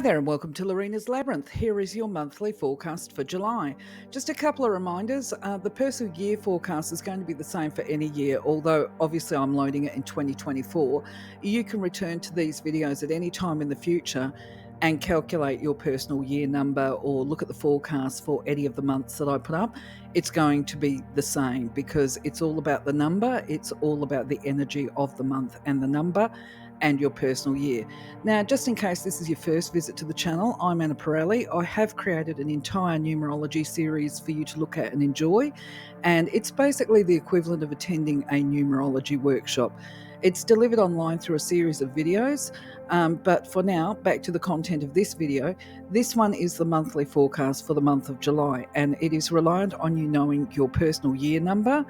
there and welcome to Lorena's Labyrinth. Here is your monthly forecast for July. Just a couple of reminders. The personal year forecast is going to be the same for any year, although obviously I'm loading it in 2024. You can return to these videos at any time in the future and calculate your personal year number or look at the forecast for any of the months that I put up. It's going to be the same because it's all about the number. It's all about the energy of the month and the number and your personal year. Now, just in case this is your first visit to the channel, I'm Anah Parreli. I have created an entire numerology series for you to look at and enjoy, and it's basically the equivalent of attending a numerology workshop. It's delivered online through a series of videos, but for now, back to the content of this video. This one is the monthly forecast for the month of July, and it is reliant on you knowing your personal year number.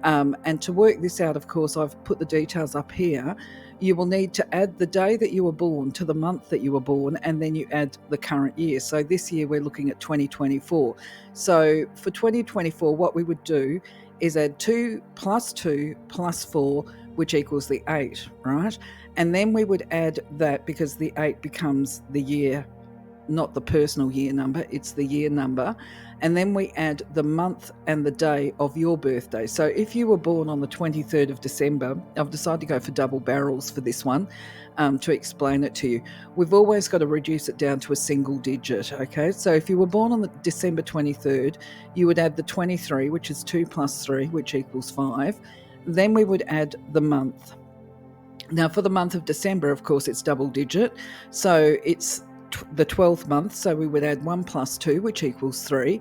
And to work this out, of course, I've put the details up here. You will need to add the day that you were born to the month that you were born, and then you add the current year. So this year we're looking at 2024. So for 2024, what we would do is add 2 plus 4, which equals the 8, right? And then we would add that because the 8 becomes the year, not the personal year number, it's the year number. And then we add the month and the day of your birthday. So if you were born on the 23rd of December, I've decided to go for double barrels for this one to explain it to you. We've always got to reduce it down to a single digit, okay? So if you were born on the December 23rd, you would add the 23, which is 2 plus 3, which equals 5. Then we would add the month. Now for the month of December, of course, it's double digit. So it's the 12th month, so we would add 1 plus 2, which equals 3,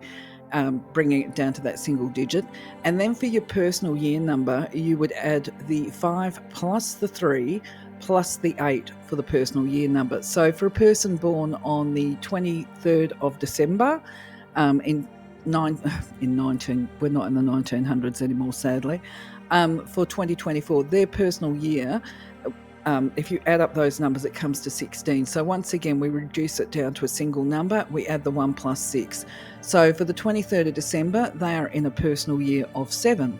bringing it down to that single digit. And then for your personal year number, you would add the 5 plus the 3 plus the 8 for the personal year number. So for a person born on the 23rd of December, we're not in the 1900s anymore, sadly, for 2024, their personal year, if you add up those numbers, it comes to 16. So once again, we reduce it down to a single number. We add the 1 plus 6. So for the 23rd of December, they are in a personal year of 7.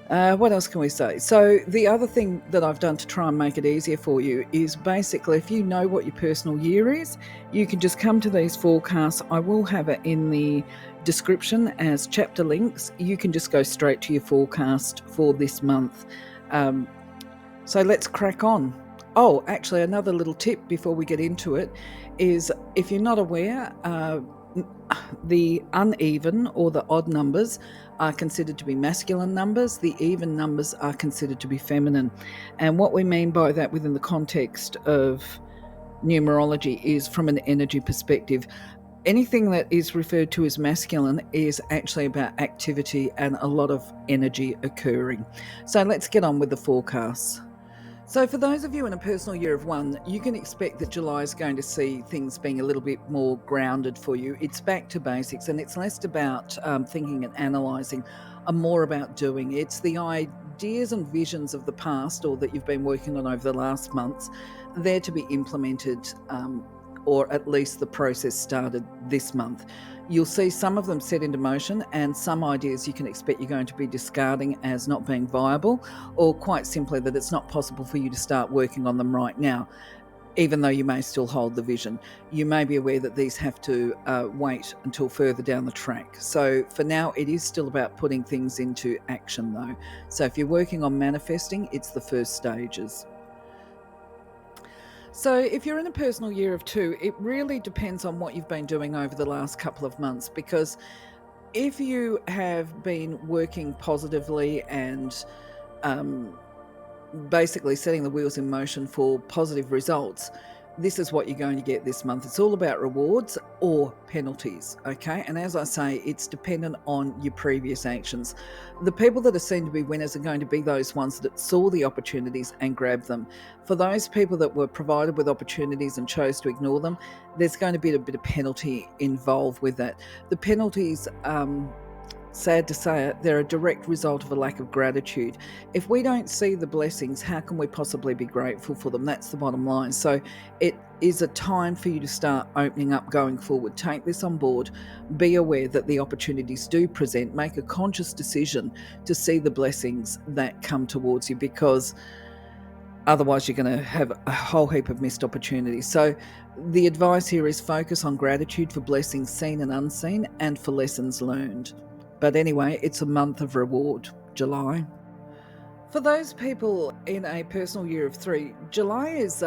What else can we say? So the other thing that I've done to try and make it easier for you is basically if you know what your personal year is, you can just come to these forecasts. I will have it in the description as chapter links. You can just go straight to your forecast for this month. So let's crack on. Oh, actually, another little tip before we get into it is if you're not aware, the uneven or the odd numbers are considered to be masculine numbers. The even numbers are considered to be feminine. And what we mean by that within the context of numerology is from an energy perspective. Anything that is referred to as masculine is actually about activity and a lot of energy occurring. So let's get on with the forecasts. So for those of you in a personal year of 1, you can expect that July is going to see things being a little bit more grounded for you. It's back to basics, and it's less about thinking and analysing and more about doing. It's the ideas and visions of the past or that you've been working on over the last months. They're to be implemented, or at least the process started this month. You'll see some of them set into motion, and some ideas you can expect you're going to be discarding as not being viable, or quite simply that it's not possible for you to start working on them right now, even though you may still hold the vision. You may be aware that these have to wait until further down the track. So for now, it is still about putting things into action though. So if you're working on manifesting, it's the first stages. So if you're in a personal year of 2, it really depends on what you've been doing over the last couple of months, because if you have been working positively and basically setting the wheels in motion for positive results, this is what you're going to get this month. It's all about rewards or penalties, okay? And as I say, it's dependent on your previous actions. The people that are seen to be winners are going to be those ones that saw the opportunities and grabbed them. For those people that were provided with opportunities and chose to ignore them, there's going to be a bit of penalty involved with that. The penalties, sad to say it, they're a direct result of a lack of gratitude. If we don't see the blessings, how can we possibly be grateful for them? That's the bottom line. So it is a time for you to start opening up going forward. Take this on board. Be aware that the opportunities do present. Make a conscious decision to see the blessings that come towards you, because Otherwise, you're going to have a whole heap of missed opportunities. So, the advice here is focus on gratitude for blessings seen and unseen and for lessons learned. But anyway, it's a month of reward, July. For those people in a personal year of 3, July is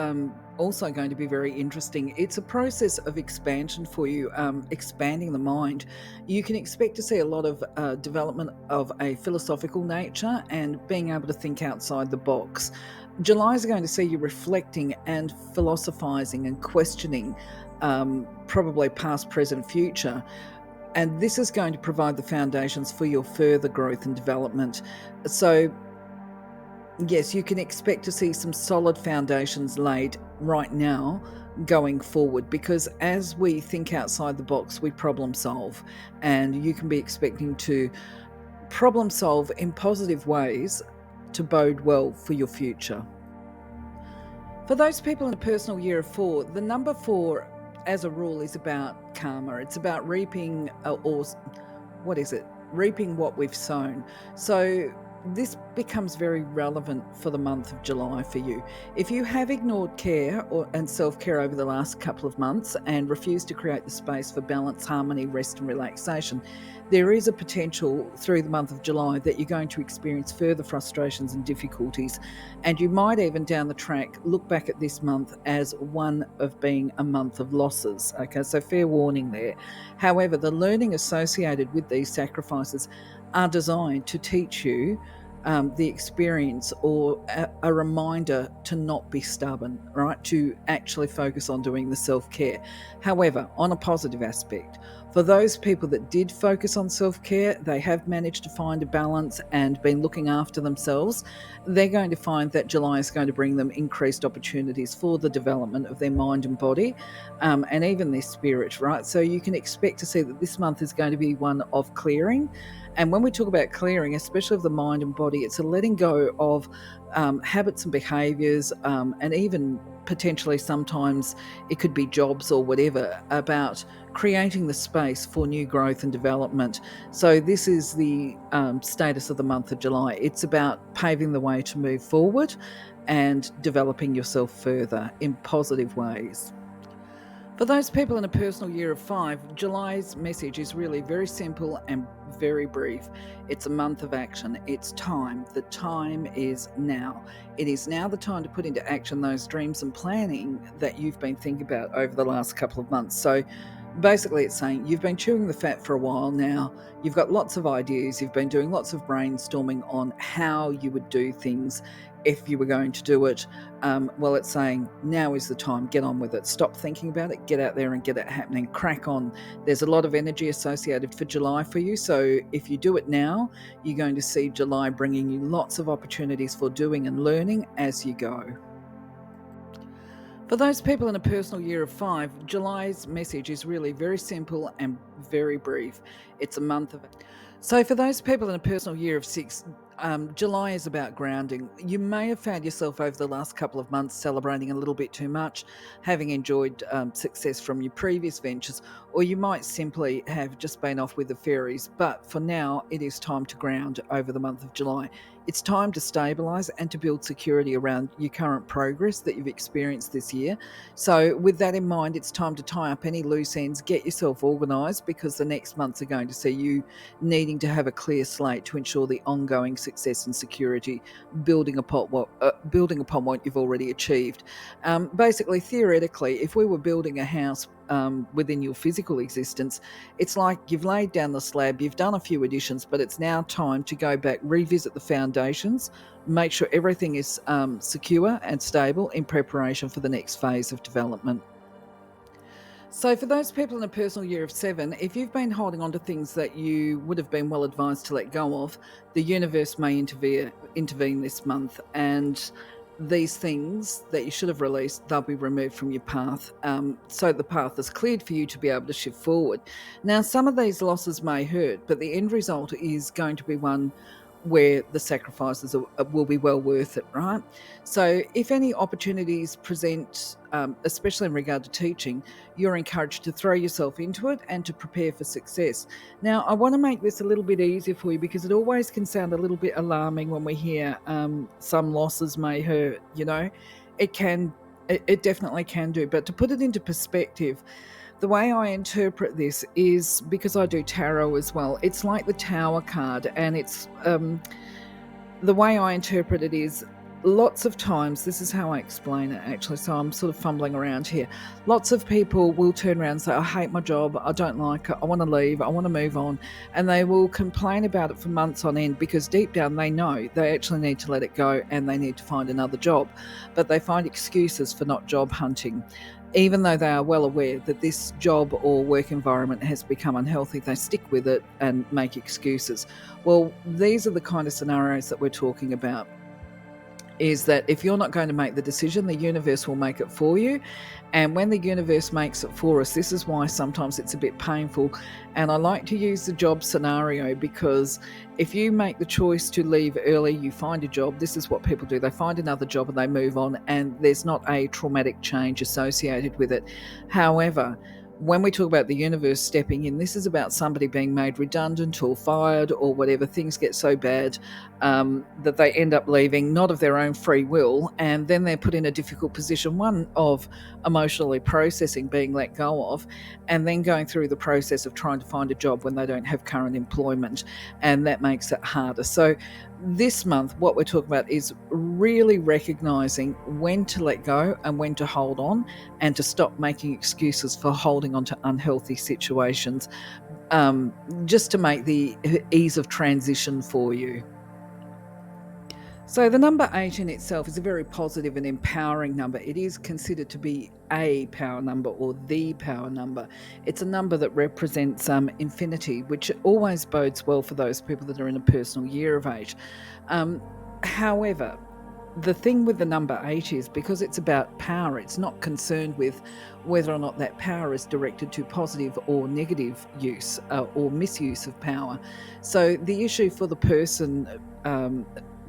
also going to be very interesting. It's a process of expansion for you, expanding the mind. You can expect to see a lot of development of a philosophical nature and being able to think outside the box. July is going to see you reflecting and philosophizing and questioning, probably past, present, future. And this is going to provide the foundations for your further growth and development. So, yes, you can expect to see some solid foundations laid right now going forward, because as we think outside the box, we problem solve, and you can be expecting to problem solve in positive ways to bode well for your future. For those people in a personal year of 4, the number 4, as a rule, is about karma. It's about reaping, or what is it? Reaping what we've sown. So this becomes very relevant for the month of July for you. If you have ignored care and self-care over the last couple of months and refused to create the space for balance, harmony, rest and relaxation, there is a potential through the month of July that you're going to experience further frustrations and difficulties, and you might even down the track look back at this month as one of being a month of losses. Okay, so fair warning there. However, the learning associated with these sacrifices are designed to teach you the experience, or a reminder to not be stubborn, right? To actually focus on doing the self-care. However, on a positive aspect, for those people that did focus on self-care, they have managed to find a balance and been looking after themselves. They're going to find that July is going to bring them increased opportunities for the development of their mind and body, and even their spirit, right? So you can expect to see that this month is going to be one of clearing. And when we talk about clearing, especially of the mind and body, it's a letting go of habits and behaviours, and even potentially sometimes it could be jobs or whatever, about creating the space for new growth and development. So this is the status of the month of July. It's about paving the way to move forward and developing yourself further in positive ways. For those people in a personal year of 5, July's message is really very simple and very brief. It's a month of action. It's time. The time is now. It is now the time to put into action those dreams and planning that you've been thinking about over the last couple of months. So basically it's saying you've been chewing the fat for a while now. You've got lots of ideas. You've been doing lots of brainstorming on how you would do things if you were going to do it. Well, it's saying now is the time. Get on with it. Stop thinking about it. Get out there and get it happening. Crack on. There's a lot of energy associated for July for you. So if you do it now, you're going to see July bringing you lots of opportunities for doing and learning as you go. For those people in a personal year of 5, July's message is really very simple and very brief. It's a month of it. So for those people in a personal year of 6, July is about grounding. You may have found yourself over the last couple of months celebrating a little bit too much, having enjoyed success from your previous ventures, or you might simply have just been off with the fairies. But for now, it is time to ground over the month of July. It's time to stabilise and to build security around your current progress that you've experienced this year. So with that in mind, it's time to tie up any loose ends, get yourself organised, because the next months are going to see you needing to have a clear slate to ensure the ongoing success and security, building upon what you've already achieved. Basically, theoretically, if we were building a house within your physical existence, it's like you've laid down the slab, you've done a few additions, but it's now time to go back, revisit the foundations, make sure everything is secure and stable in preparation for the next phase of development. So for those people in a personal year of 7, if you've been holding on to things that you would have been well advised to let go of, the universe may intervene this month, and these things that you should have released, they'll be removed from your path. So the path is cleared for you to be able to shift forward. Now, some of these losses may hurt, but the end result is going to be one where the sacrifices will be well worth it, right? So if any opportunities present, especially in regard to teaching, you're encouraged to throw yourself into it and to prepare for success. Now, I want to make this a little bit easier for you because it always can sound a little bit alarming when we hear some losses may hurt, it definitely can do. But to put it into perspective, the way I interpret this is because I do tarot as well. It's like the Tower card, and it's the way I interpret it is lots of times, this is how I explain it actually, so I'm sort of fumbling around here. Lots of people will turn around and say, I hate my job, I don't like it, I want to leave, I want to move on. And they will complain about it for months on end because deep down they know they actually need to let it go and they need to find another job. But they find excuses for not job hunting. Even though they are well aware that this job or work environment has become unhealthy, they stick with it and make excuses. Well, these are the kind of scenarios that we're talking about. Is that if you're not going to make the decision, the universe will make it for you. And when the universe makes it for us, this is why sometimes it's a bit painful. And I like to use the job scenario because if you make the choice to leave early, you find a job. This is what people do. They find another job and they move on, and there's not a traumatic change associated with it. However, when we talk about the universe stepping in, this is about somebody being made redundant or fired or whatever. Things get so bad that they end up leaving, not of their own free will, and then they're put in a difficult position, one of emotionally processing being let go of, and then going through the process of trying to find a job when they don't have current employment, and that makes it harder. So this month, what we're talking about is really recognizing when to let go and when to hold on, and to stop making excuses for holding on to unhealthy situations, just to make the ease of transition for you. So the number 8 in itself is a very positive and empowering number. It is considered to be a power number or the power number. It's a number that represents infinity, which always bodes well for those people that are in a personal year of 8. However, the thing with the number 8 is because it's about power, it's not concerned with whether or not that power is directed to positive or negative use or misuse of power. So the issue for the person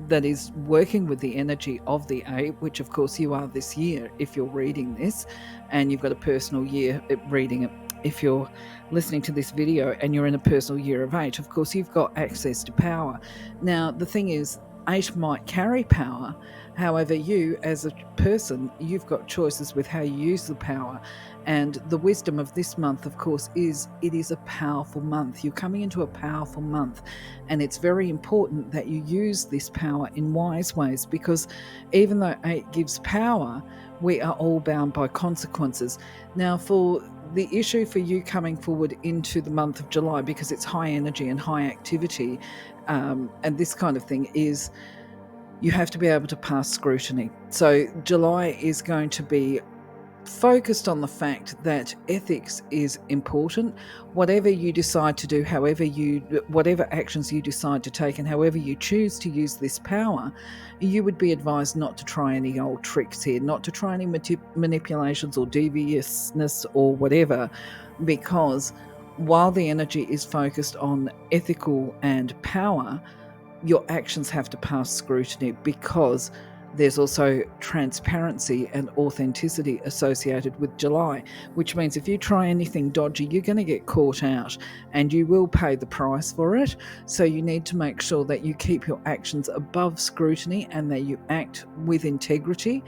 that is working with the energy of the 8, which of course you are this year if you're reading this and you've got a personal year reading it. If you're listening to this video and you're in a personal year of 8, of course you've got access to power. Now the thing is, 8 might carry power. However, you as a person, you've got choices with how you use the power. And the wisdom of this month, of course, is it is a powerful month. You're coming into a powerful month, and it's very important that you use this power in wise ways, because even though 8 gives power, we are all bound by consequences. Now, for the issue for you coming forward into the month of July, because it's high energy and high activity, and this kind of thing, is you have to be able to pass scrutiny. So July is going to be focused on the fact that ethics is important. Whatever you decide to do, whatever actions you decide to take, and however you choose to use this power, you would be advised not to try any old tricks here, not to try any manipulations or deviousness or whatever, because while the energy is focused on ethical and power, your actions have to pass scrutiny, because there's also transparency and authenticity associated with July, which means if you try anything dodgy, you're going to get caught out and you will pay the price for it. So you need to make sure that you keep your actions above scrutiny and that you act with integrity,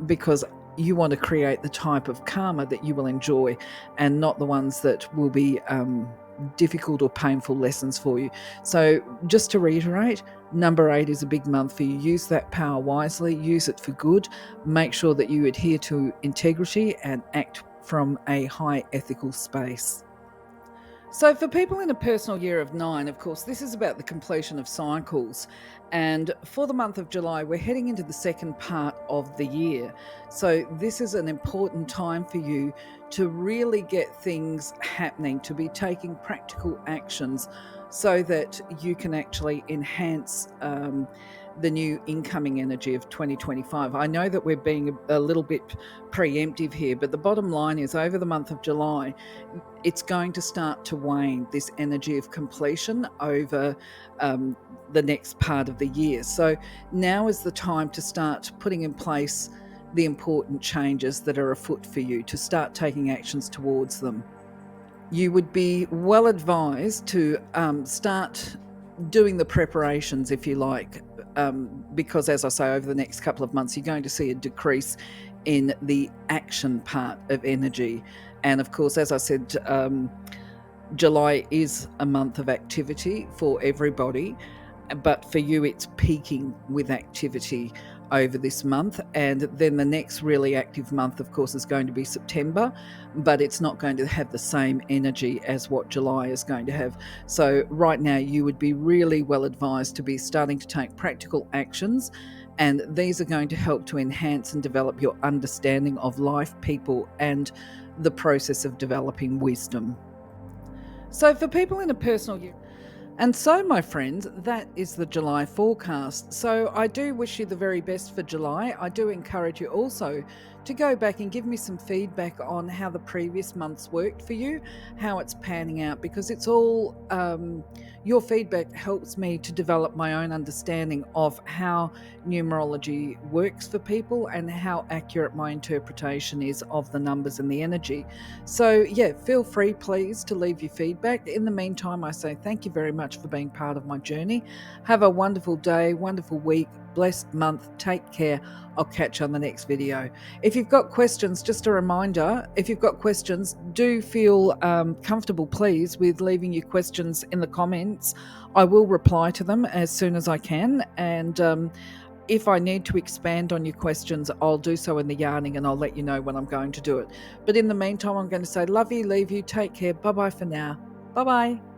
because you want to create the type of karma that you will enjoy, and not the ones that will be difficult or painful lessons for you. So just to reiterate, number 8 is a big month for you. Use that power wisely, use it for good. Make sure that you adhere to integrity and act from a high ethical space. So for people in a personal year of 9, of course, this is about the completion of cycles. And for the month of July, we're heading into the second part of the year. So this is an important time for you to really get things happening, to be taking practical actions so that you can actually enhance the new incoming energy of 2025. I know that we're being a little bit preemptive here, but the bottom line is over the month of July, it's going to start to wane, this energy of completion over the next part of the year. So now is the time to start putting in place the important changes that are afoot for you, to start taking actions towards them. You would be well advised to start doing the preparations, if you like, because as I say, over the next couple of months, you're going to see a decrease in the action part of energy. And of course, as I said, July is a month of activity for everybody, but for you, it's peaking with activity over this month. And then the next really active month, of course, is going to be September, but it's not going to have the same energy as what July is going to have. So right now, you would be really well advised to be starting to take practical actions, and these are going to help to enhance and develop your understanding of life, people, and the process of developing wisdom. So for people in a personal year, and so, my friends, that is the July forecast. So, I do wish you the very best for July. I do encourage you also to go back and give me some feedback on how the previous months worked for you, how it's panning out, because it's all your feedback helps me to develop my own understanding of how numerology works for people and how accurate my interpretation is of the numbers and the energy. So, yeah, feel free, please, to leave your feedback. In the meantime, I say thank you very much for being part of my journey. Have a wonderful day, wonderful week, blessed month. Take care. I'll catch you on the next video. If you've got questions, just a reminder, if you've got questions, do feel comfortable, please, with leaving your questions in the comments. I will reply to them as soon as I can. And if I need to expand on your questions, I'll do so in the yarning, and I'll let you know when I'm going to do it. But in the meantime, I'm going to say love you, leave you, take care. Bye-bye for now. Bye-bye.